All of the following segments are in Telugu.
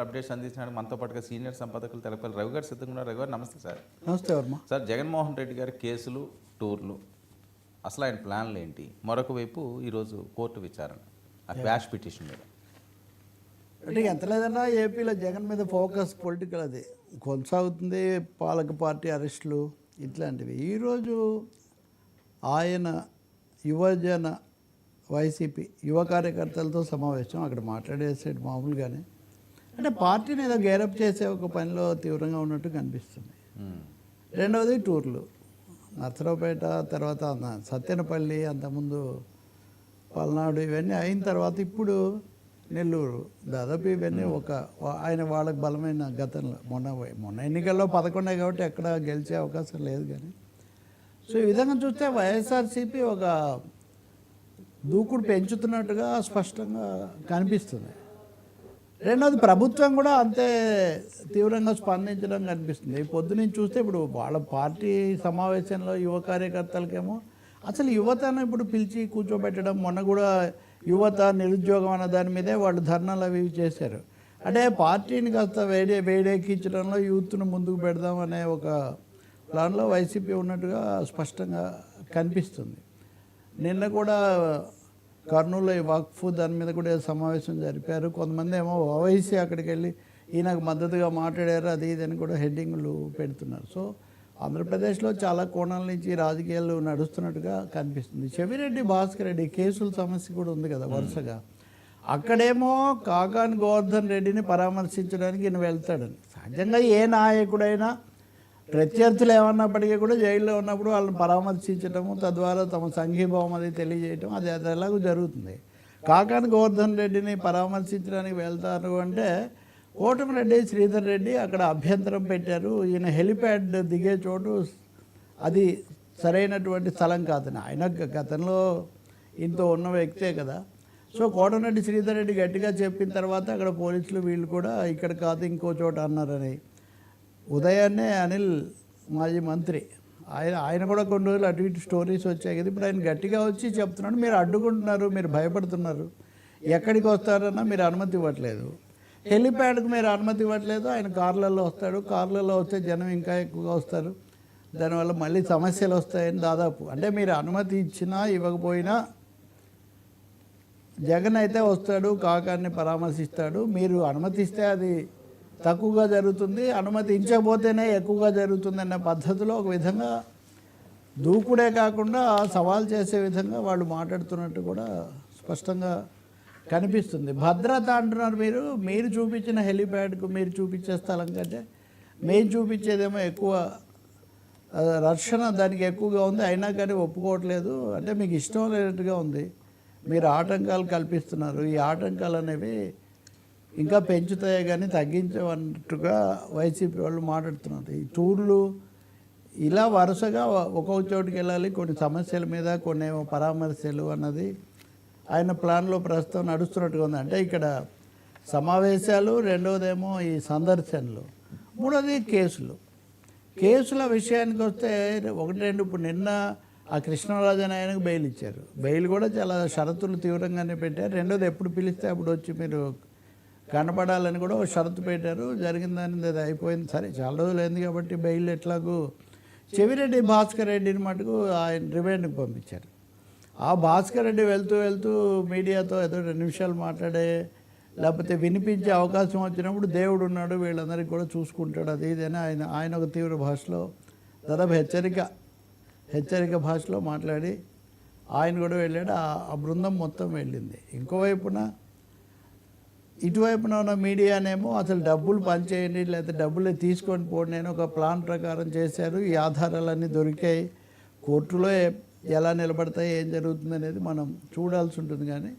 అప్డేట్స్ అందించడానికి మనతో పాటుగా సీనియర్ సంపాదకులు తెలపాలి రవి గారు సిద్ధంగా ఉన్నారు. రవి గారు నమస్తే సార్. నమస్తే వర్మ. సార్, జగన్మోహన్ రెడ్డి గారి కేసులు, టూర్లు, అసలు ఆయన ప్లాన్లు ఏంటి? మరొక వైపు ఈరోజు కోర్టు విచారణ ఆ క్వాష్ పిటిషన్ మీద. అంటే ఎంత లేదన్నా ఏపీలో జగన్ మీద ఫోకస్ పొలిటికల్ అది కొనసాగుతుంది. పాలక పార్టీ అరెస్టులు ఇట్లాంటివి. ఈరోజు ఆయన యువజన వైసీపీ యువ కార్యకర్తలతో సమావేశం అక్కడ మాట్లాడేసాడు మామూలుగానే. అంటే పార్టీని ఏదో గేరప్ చేసే ఒక పనిలో తీవ్రంగా ఉన్నట్టు కనిపిస్తుంది. రెండవది టూర్లు, నర్సరావుపేట, తర్వాత సత్తెనపల్లి, అంతకుముందు పల్నాడు, ఇవన్నీ అయిన తర్వాత ఇప్పుడు నెల్లూరు, దాదాపు ఇవన్నీ ఆయన వాళ్ళకి బలమైన గతంలో మొన్న ఎన్నికల్లో 11 కాబట్టి ఎక్కడ గెలిచే అవకాశం లేదు. కానీ సో ఈ విధంగా చూస్తే వైఎస్ఆర్సీపీ ఒక దూకుడు పెంచుతున్నట్టుగా స్పష్టంగా కనిపిస్తుంది. రెండవది ప్రభుత్వం కూడా అంతే తీవ్రంగా స్పందించడం కనిపిస్తుంది. పొద్దున్నీ చూస్తే ఇప్పుడు వాళ్ళ పార్టీ సమావేశంలో యువ కార్యకర్తలకేమో అసలు యువతను ఇప్పుడు పిలిచి కూర్చోబెట్టడం, మొన్న కూడా యువత నిరుద్యోగం అన్న దాని మీదే వాళ్ళు ధర్నాలు అవి చేశారు. అంటే పార్టీని కాస్త వేడెక్కించడంలో యూత్ను ముందుకు పెడదాం అనే ఒక ప్లాన్లో వైసీపీ ఉన్నట్టుగా స్పష్టంగా కనిపిస్తుంది. నిన్న కూడా కర్నూలులో ఈ వక్ఫ్ దాని మీద కూడా సమావేశం జరిపారు. కొంతమంది ఏమో ఓవైసీ అక్కడికి వెళ్ళి ఈయనకు మద్దతుగా మాట్లాడారు, అది ఇది అని కూడా హెడ్డింగ్లు పెడుతున్నారు. సో ఆంధ్రప్రదేశ్లో చాలా కోణాల నుంచి రాజకీయాలు నడుస్తున్నట్టుగా కనిపిస్తుంది. చెవిరెడ్డి భాస్కర్ రెడ్డి కేసుల సమస్య కూడా ఉంది కదా వరుసగా. అక్కడేమో కాకాని గోవర్ధన్ రెడ్డిని పరామర్శించడానికి ఈయన వెళ్తాడని. సహజంగా ఏ నాయకుడైనా ప్రత్యర్థులు ఏమన్నప్పటికీ కూడా జైల్లో ఉన్నప్పుడు వాళ్ళని పరామర్శించడము, తద్వారా తమ సంఘీభావం అది తెలియజేయటం, అది ఎలాగో జరుగుతుంది. కాకాని గోవర్ధన్ రెడ్డిని పరామర్శించడానికి వెళ్తారు అంటే కోటమిరెడ్డి శ్రీధర్ రెడ్డి అక్కడ అభ్యంతరం పెట్టారు. ఈయన హెలిప్యాడ్ దిగే చోటు అది సరైనటువంటి స్థలం కాదని. ఆయన గతంలో ఇంత ఉన్న వ్యక్తే కదా. సో కోటమిరెడ్డి శ్రీధర్ రెడ్డి గట్టిగా చెప్పిన తర్వాత అక్కడ పోలీసులు వీళ్ళు కూడా ఇక్కడ కాదు ఇంకో చోట అన్నారని. ఉదయాన్నే అనిల్ మాజీ మంత్రి ఆయన కూడా కొన్ని రోజులు అటు ఇటు స్టోరీస్ వచ్చాయి కదా. ఇప్పుడు ఆయన గట్టిగా వచ్చి చెప్తున్నాడు, మీరు అడ్డుకుంటున్నారు, మీరు భయపడుతున్నారు, ఎక్కడికి వస్తారన్నా మీరు అనుమతి ఇవ్వట్లేదు, హెలిప్యాడ్కి మీరు అనుమతి ఇవ్వట్లేదు. ఆయన కార్లలో వస్తాడు, కార్లలో వస్తే జనం ఇంకా ఎక్కువగా వస్తారు, దానివల్ల మళ్ళీ సమస్యలు వస్తాయని దాదాపు. అంటే మీరు అనుమతి ఇచ్చినా ఇవ్వకపోయినా జగన్ అయితే వస్తాడు, కాకాన్ని పరామర్శిస్తాడు. మీరు అనుమతిస్తే అది తక్కువగా జరుగుతుంది, అనుమతించకపోతేనే ఎక్కువగా జరుగుతుంది అన్న పద్ధతిలో ఒక విధంగా దూకుడే కాకుండా సవాల్ చేసే విధంగా వాళ్ళు మాట్లాడుతున్నట్టు కూడా స్పష్టంగా కనిపిస్తుంది. భద్రత అంటున్నారు మీరు చూపించిన హెలిప్యాడ్కు మీరు చూపించే స్థలం కంటే మేము చూపించేదేమో ఎక్కువ రక్షణ దానికి ఎక్కువగా ఉంది, అయినా కానీ ఒప్పుకోవట్లేదు. అంటే మీకు ఇష్టం లేనట్టుగా ఉంది, మీరు ఆటంకాలు కల్పిస్తున్నారు, ఈ ఆటంకాలు అనేవి ఇంకా పెంచుతాయే కానీ తగ్గించవన్నట్టుగా వైసీపీ వాళ్ళు మాట్లాడుతున్నారు. ఈ టూర్లు ఇలా వరుసగా ఒక్కొక్క చోటుకి వెళ్ళాలి, కొన్ని సమస్యల మీద కొన్ని పరామర్శలు అన్నది ఆయన ప్లాన్లో ప్రస్తుతం నడుస్తున్నట్టుగా ఉంది. అంటే ఇక్కడ సమావేశాలు, రెండవదేమో ఈ సందర్శనలు, మూడవది కేసుల విషయానికి వస్తే 1-2 ఇప్పుడు నిన్న ఆ కృష్ణరాజు అని ఆయనకు బెయిల్ ఇచ్చారు. బెయిల్ కూడా చాలా షరతులు తీవ్రంగానే పెట్టారు. రెండోది ఎప్పుడు పిలిస్తే అప్పుడు వచ్చి మీరు కనపడాలని కూడా ఒక షరతు పెట్టారు. జరిగిన దాని అది అయిపోయింది, సరే చాలా రోజులు అయింది కాబట్టి బెయిల్ ఎట్లాగూ. చెవిరెడ్డి భాస్కర్ రెడ్డిని మటుకు ఆయన రిమాండ్కి పంపించారు. ఆ భాస్కర్ రెడ్డి వెళ్తూ మీడియాతో ఏదో 2 నిమిషాలు మాట్లాడే, లేకపోతే వినిపించే అవకాశం వచ్చినప్పుడు దేవుడు ఉన్నాడు వీళ్ళందరికీ కూడా చూసుకుంటాడు, అది ఇదని ఆయన ఒక తీవ్ర భాషలో దాదాపు హెచ్చరిక భాషలో మాట్లాడి ఆయన కూడా వెళ్ళాడు. ఆ బృందం మొత్తం వెళ్ళింది. ఇంకోవైపున ఇటువైపున ఉన్న మీడియానేమో అసలు డబ్బులు పనిచేయండి, లేకపోతే డబ్బులు తీసుకొని పోండి నేను ఒక ప్లాన్ ప్రకారం చేశారు, ఈ ఆధారాలన్నీ దొరికాయి, కోర్టులో ఎలా నిలబడతాయి, ఏం జరుగుతుంది అనేది మనం చూడాల్సి ఉంటుంది. కానీ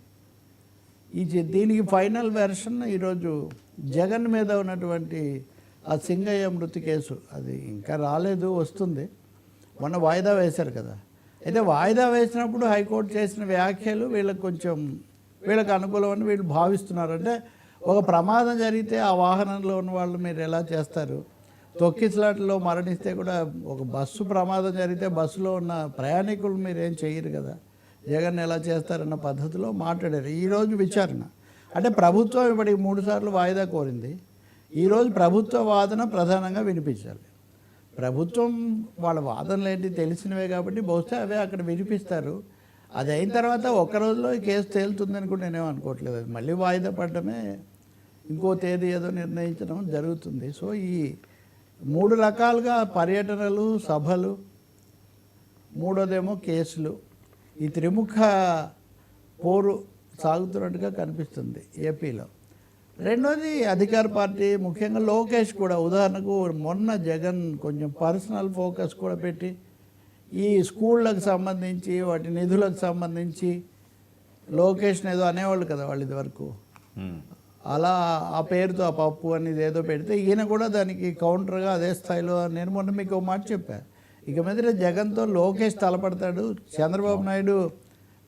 దీనికి ఫైనల్ వెర్షన్ ఈరోజు జగన్ మీద ఉన్నటువంటి ఆ సింగయ్య మృతి కేసు అది ఇంకా రాలేదు, వస్తుంది. మొన్న వాయిదా వేశారు కదా. అయితే వాయిదా వేసినప్పుడు హైకోర్టు చేసిన వ్యాఖ్యలు వీళ్ళకి అనుకూలమని వీళ్ళు భావిస్తున్నారు. అంటే ఒక ప్రమాదం జరిగితే ఆ వాహనంలో ఉన్న వాళ్ళు మీరు ఎలా చేస్తారు, తొక్కిసలాటలో మరణిస్తే కూడా ఒక బస్సు ప్రమాదం జరిగితే బస్సులో ఉన్న ప్రయాణికులు మీరు ఏం చేయరు కదా, జగన్ ఎలా చేస్తారన్న పద్ధతిలో మాట్లాడారు. ఈరోజు విచారణ అంటే ప్రభుత్వం ఇప్పటికి 3 సార్లు వాయిదా కోరింది. ఈరోజు ప్రభుత్వ వాదన ప్రధానంగా వినిపించాలి. ప్రభుత్వం వాళ్ళ వాదనలు ఏంటి తెలిసినవే కాబట్టి బహుశా అవే అక్కడ వినిపిస్తారు. అది అయిన తర్వాత ఒక్క రోజులో ఈ కేసు తేలుతుందని కూడా నేనేం అనుకోవట్లేదు. అది మళ్ళీ వాయిదా పడటమే, ఇంకో తేదీ ఏదో నిర్ణయించడం జరుగుతుంది. సో ఈ 3 రకాలుగా పర్యటనలు, సభలు, మూడోదేమో కేసులు, ఈ త్రిముఖ పోరు సాగుతున్నట్టుగా కనిపిస్తుంది ఏపీలో. రెండోది అధికార పార్టీ, ముఖ్యంగా లోకేష్ కూడా. ఉదాహరణకు మొన్న జగన్ కొంచెం పర్సనల్ ఫోకస్ కూడా పెట్టి ఈ స్కూళ్ళకు సంబంధించి వాటి నిధులకు సంబంధించి లోకేష్ని ఏదో అనేవాళ్ళు కదా వాళ్ళు ఇదివరకు. అలా ఆ పేరుతో ఆ పప్పు అనేది ఏదో పెడితే ఈయన కూడా దానికి కౌంటర్గా అదే స్థాయిలో, నేను మొన్న మీకు ఒక మాట చెప్పాను, ఇక మీద జగన్తో లోకేష్ తలపడతాడు, చంద్రబాబు నాయుడు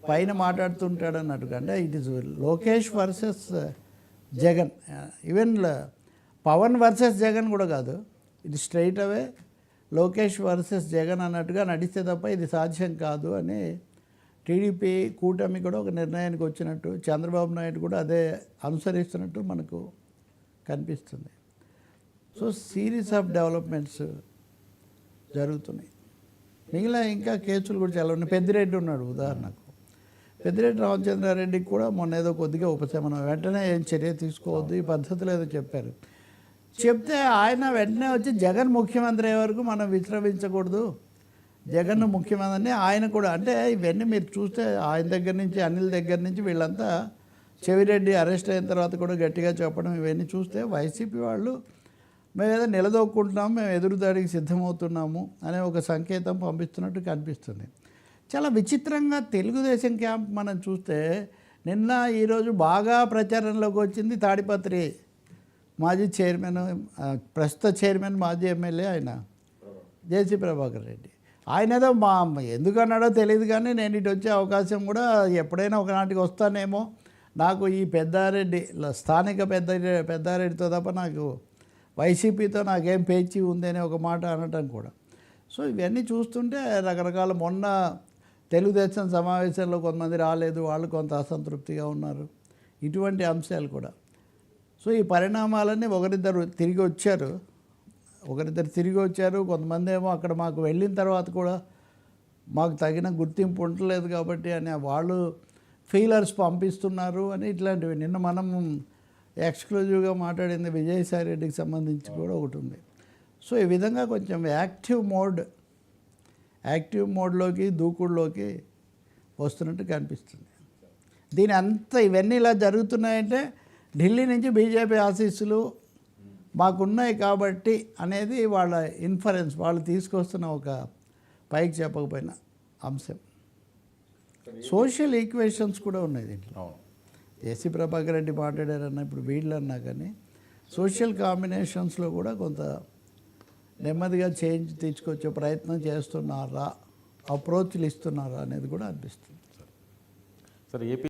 పైన మాట్లాడుతుంటాడు అన్నట్టుగా. అంటే it is Lokesh versus Jagan. Even Pawan versus Jagan కూడా కాదు, ఇది straight away Lokesh versus Jagan అన్నట్టుగా నడిస్తే తప్ప ఇది సాధ్యం కాదు అని టీడీపీ కూటమి కూడా ఒక నిర్ణయానికి వచ్చినట్టు, చంద్రబాబు నాయుడు కూడా అదే అనుసరిస్తున్నట్టు మనకు కనిపిస్తుంది. సో సిరీస్ ఆఫ్ డెవలప్మెంట్స్ జరుగుతున్నాయి. మిగిలిన ఇంకా కేసులు కూడా చాలా ఉన్నాయి. పెద్దిరెడ్డి ఉన్నాడు ఉదాహరణకు. పెద్దిరెడ్డి రామచంద్రారెడ్డికి కూడా మొన్న ఏదో కొద్దిగా ఉపశమనం, వెంటనే ఏం చర్య తీసుకోవద్దు, ఈ పద్ధతిలో ఏదో చెప్పారు. చెప్తే ఆయన వెంటనే వచ్చి జగన్ ముఖ్యమంత్రి అయ్యే వరకు మనం విశ్రమించకూడదు, జగన్ ముఖ్యమంత్రి ఆయన కూడా. అంటే ఇవన్నీ మీరు చూస్తే ఆయన దగ్గర నుంచి, అనిల్ దగ్గర నుంచి వీళ్ళంతా, చెవిరెడ్డి అరెస్ట్ అయిన తర్వాత కూడా గట్టిగా చెప్పడం, ఇవన్నీ చూస్తే వైసీపీ వాళ్ళు మేము ఏదో నిలదొక్కుంటున్నాము, మేము ఎదురుదాడికి సిద్ధమవుతున్నాము అనే ఒక సంకేతం పంపిస్తున్నట్టు కనిపిస్తుంది. చాలా విచిత్రంగా తెలుగుదేశం క్యాంప్ మనం చూస్తే నిన్న ఈరోజు బాగా ప్రచారంలోకి వచ్చింది తాడిపత్రి మాజీ చైర్మన్, ప్రస్తుత చైర్మన్, మాజీ ఎమ్మెల్యే ఆయన జేసీ ప్రభాకర్ రెడ్డి. ఆయన ఏదో ఎందుకు అన్నాడో తెలియదు కానీ నేను ఇటు వచ్చే అవకాశం కూడా ఎప్పుడైనా ఒకనాటికి వస్తానేమో, నాకు ఈ పెద్దారెడ్డి స్థానిక పెద్దారెడ్డితో తప్ప నాకు వైసీపీతో నాకేం పేచి ఉంది అనే ఒక మాట అనటం కూడా. సో ఇవన్నీ చూస్తుంటే రకరకాల, మొన్న తెలుగుదేశం సమావేశంలో కొంతమంది రాలేదు, వాళ్ళు కొంత అసంతృప్తిగా ఉన్నారు, ఇటువంటి అంశాలు కూడా. సో ఈ పరిణామాలన్నీ ఒకరిద్దరు తిరిగి వచ్చారు. కొంతమంది ఏమో అక్కడ మాకు వెళ్ళిన తర్వాత కూడా మాకు తగిన గుర్తింపు ఉండలేదు కాబట్టి అని వాళ్ళు ఫీలర్స్ పంపిస్తున్నారు అని ఇట్లాంటివి. నిన్న మనం ఎక్స్క్లూజివ్గా మాట్లాడింది విజయసాయి రెడ్డికి సంబంధించి కూడా ఒకటి ఉంది. సో ఈ విధంగా కొంచెం యాక్టివ్ మోడ్లోకి, దూకుడులోకి వస్తున్నట్టు కనిపిస్తుంది. దీని అంతా ఇవన్నీ ఇలా జరుగుతున్నాయంటే ఢిల్లీ నుంచి బీజేపీ ఆశీస్సులు మాకున్నాయి కాబట్టి అనేది వాళ్ళ ఇన్ఫరెన్స్, వాళ్ళు తీసుకొస్తున్న ఒక పైకి చెప్పకపోయిన అంశం. సోషల్ ఈక్వేషన్స్ కూడా ఉన్నాయి దీంట్లో. జేసీ ప్రభాకర్ రెడ్డి మాట్లాడారన్నా, ఇప్పుడు వీళ్ళు అన్నా కానీ సోషల్ కాంబినేషన్స్లో కూడా కొంత నెమ్మదిగా చేంజ్ తీసుకొచ్చే ప్రయత్నం చేస్తున్నారా, అప్రోచ్లు ఇస్తున్నారా అనేది కూడా అనిపిస్తుంది. Sir AP